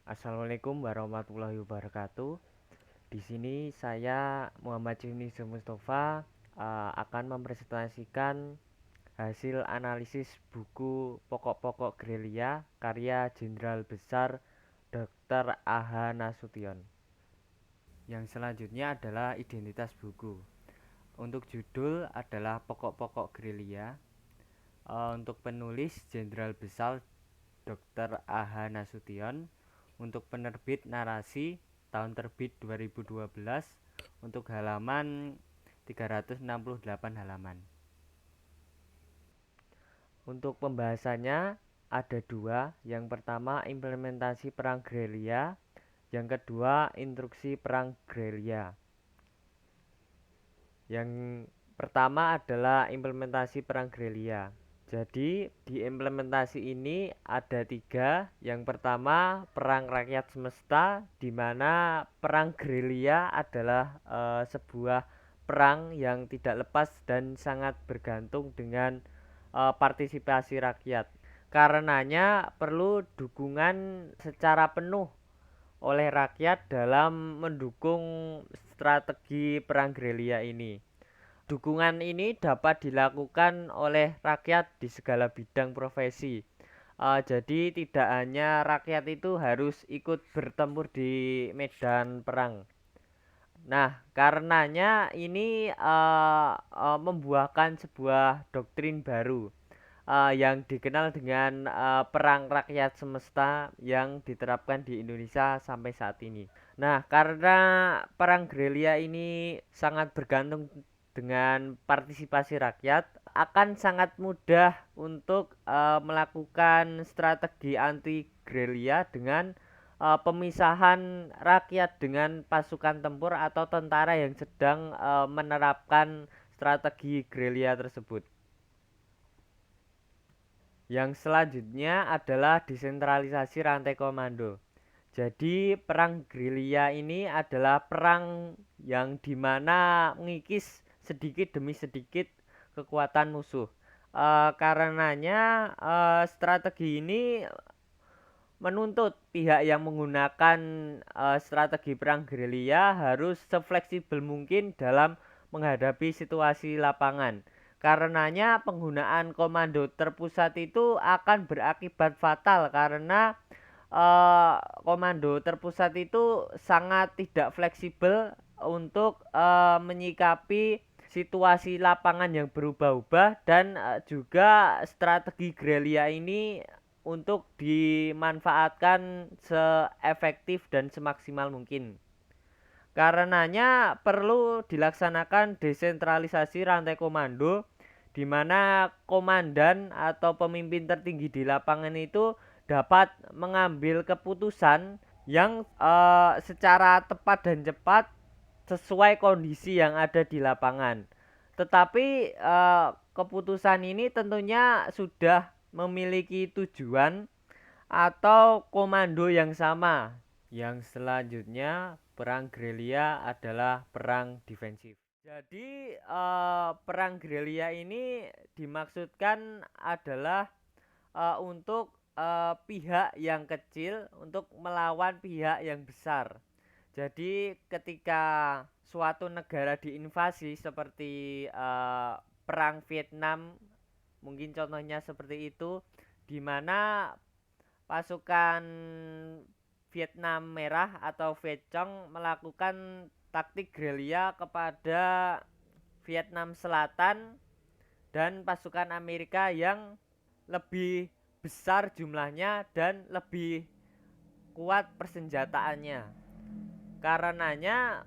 Assalamualaikum warahmatullahi wabarakatuh. Di sini saya Muhammad Yunus Mustafa akan mempresentasikan hasil analisis buku pokok-pokok gerilya karya Jenderal Besar Dr. A.H. Nasution. Yang selanjutnya adalah identitas buku. Untuk judul adalah pokok-pokok gerilya. Untuk penulis Jenderal Besar Dr. A.H. Nasution. Untuk penerbit narasi tahun terbit 2012. Untuk halaman 368 halaman. Untuk pembahasannya ada dua. Yang pertama implementasi perang gerilya, yang kedua instruksi perang gerilya. Yang pertama adalah implementasi perang gerilya. Jadi di implementasi ini ada tiga. Yang pertama perang rakyat semesta, di mana perang gerilya adalah sebuah perang yang tidak lepas dan sangat bergantung dengan partisipasi rakyat. Karenanya perlu dukungan secara penuh oleh rakyat dalam mendukung strategi perang gerilya ini. Dukungan ini dapat dilakukan oleh rakyat di segala bidang profesi. Jadi tidak hanya rakyat itu harus ikut bertempur di medan perang. Nah, karenanya ini membuahkan sebuah doktrin baru yang dikenal dengan perang rakyat semesta yang diterapkan di Indonesia sampai saat ini. Nah, karena perang gerilya ini sangat bergantung dengan partisipasi rakyat, akan sangat mudah untuk melakukan strategi anti gerilya dengan pemisahan rakyat dengan pasukan tempur atau tentara yang sedang menerapkan strategi gerilya tersebut. Yang selanjutnya adalah desentralisasi rantai komando. Jadi perang gerilya ini adalah perang yang dimana mengikis sedikit demi sedikit kekuatan musuh. Karenanya strategi ini menuntut pihak yang menggunakan strategi perang gerilya harus sefleksibel mungkin dalam menghadapi situasi lapangan. Karenanya penggunaan komando terpusat itu akan berakibat fatal karena komando terpusat itu sangat tidak fleksibel untuk menyikapi situasi lapangan yang berubah-ubah dan juga strategi gerilya ini untuk dimanfaatkan seefektif dan semaksimal mungkin. Karenanya perlu dilaksanakan desentralisasi rantai komando, di mana komandan atau pemimpin tertinggi di lapangan itu dapat mengambil keputusan yang secara tepat dan cepat sesuai kondisi yang ada di lapangan. Tetapi keputusan ini tentunya sudah memiliki tujuan atau komando yang sama. Yang selanjutnya perang gerilya adalah perang defensif. Jadi perang gerilya ini dimaksudkan adalah untuk pihak yang kecil untuk melawan pihak yang besar. Jadi ketika suatu negara diinvasi seperti perang Vietnam, mungkin contohnya seperti itu, di mana pasukan Vietnam Merah atau Viet Cong melakukan taktik gerilya kepada Vietnam Selatan dan pasukan Amerika yang lebih besar jumlahnya dan lebih kuat persenjataannya. Karenanya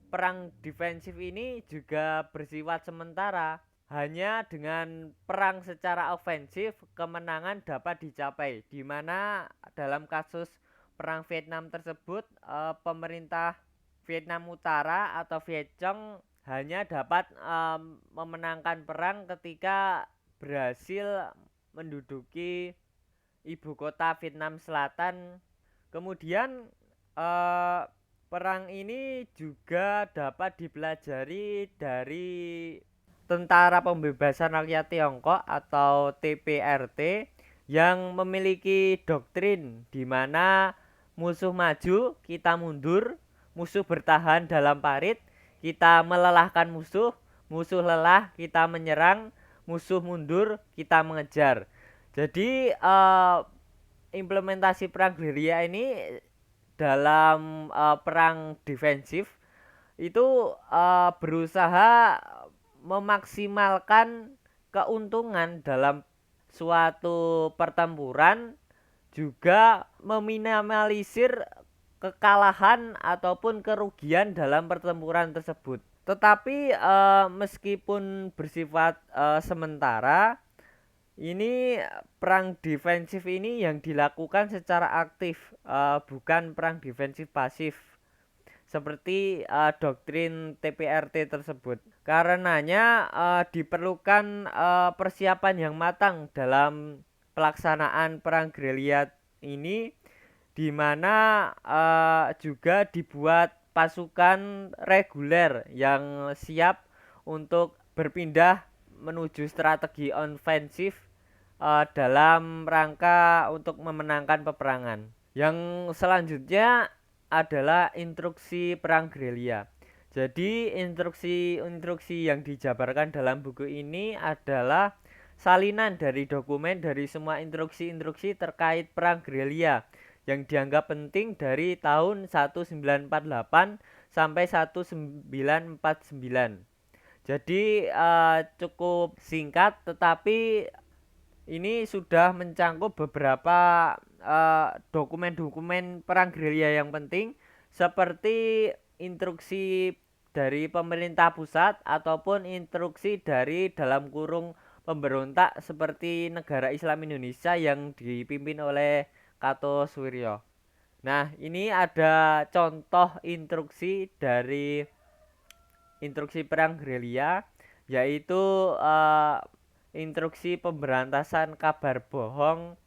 perang defensif ini juga bersifat sementara. Hanya dengan perang secara ofensif kemenangan dapat dicapai, di mana dalam kasus perang Vietnam tersebut pemerintah Vietnam Utara atau Viet Cong hanya dapat memenangkan perang ketika berhasil menduduki ibu kota Vietnam Selatan. Kemudian perang ini juga dapat dipelajari dari Tentara Pembebasan Rakyat Tiongkok atau TPRT, yang memiliki doktrin di mana musuh maju, kita mundur, musuh bertahan dalam parit, kita melelahkan musuh, musuh lelah, kita menyerang, musuh mundur, kita mengejar. Jadi implementasi perang gerilya ini dalam perang defensif itu berusaha memaksimalkan keuntungan dalam suatu pertempuran, juga meminimalisir kekalahan ataupun kerugian dalam pertempuran tersebut. Tetapi meskipun bersifat sementara, ini perang defensif ini yang dilakukan secara aktif, bukan perang defensif pasif seperti doktrin TPRT tersebut. Karenanya diperlukan persiapan yang matang dalam pelaksanaan perang gerilya ini, di mana juga dibuat pasukan reguler yang siap untuk berpindah menuju strategi ofensif dalam rangka untuk memenangkan peperangan. Yang selanjutnya adalah instruksi perang gerilya. Jadi instruksi-instruksi yang dijabarkan dalam buku ini adalah salinan dari dokumen dari semua instruksi-instruksi terkait perang gerilya yang dianggap penting dari tahun 1948 sampai 1949. Jadi cukup singkat, tetapi ini sudah mencangkup beberapa dokumen-dokumen perang gerilya yang penting, seperti instruksi dari pemerintah pusat ataupun instruksi dari dalam kurung pemberontak seperti Negara Islam Indonesia yang dipimpin oleh Cato Suwiryo. Nah, ini ada contoh instruksi dari instruksi perang gerilya, yaitu instruksi pemberantasan kabar bohong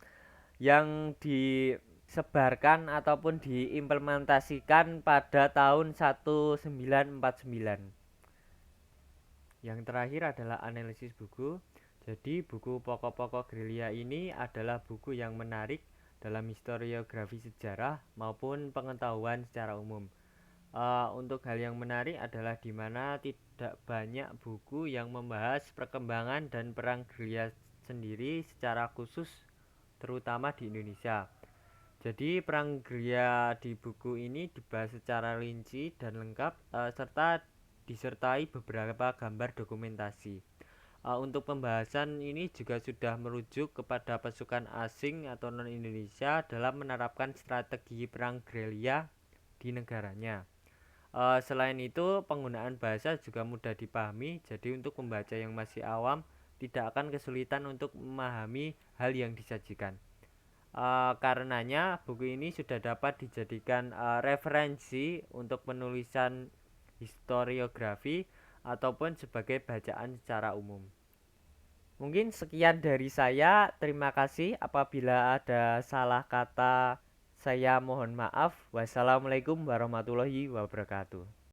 yang disebarkan ataupun diimplementasikan pada tahun 1949. Yang terakhir adalah analisis buku. Jadi buku pokok-pokok gerilya ini adalah buku yang menarik dalam historiografi sejarah maupun pengetahuan secara umum. Untuk hal yang menarik adalah di mana tidak banyak buku yang membahas perkembangan dan perang gerilya sendiri secara khusus, terutama di Indonesia. Jadi perang gerilya di buku ini dibahas secara rinci dan lengkap, serta disertai beberapa gambar dokumentasi. Untuk pembahasan ini juga sudah merujuk kepada pasukan asing atau non-Indonesia dalam menerapkan strategi perang gerilya di negaranya. Selain itu, penggunaan bahasa juga mudah dipahami, jadi untuk pembaca yang masih awam tidak akan kesulitan untuk memahami hal yang disajikan. Karenanya buku ini sudah dapat dijadikan referensi untuk penulisan historiografi ataupun sebagai bacaan secara umum. Mungkin sekian dari saya. Terima kasih. Apabila ada salah kata, saya mohon maaf. Wassalamualaikum warahmatullahi wabarakatuh.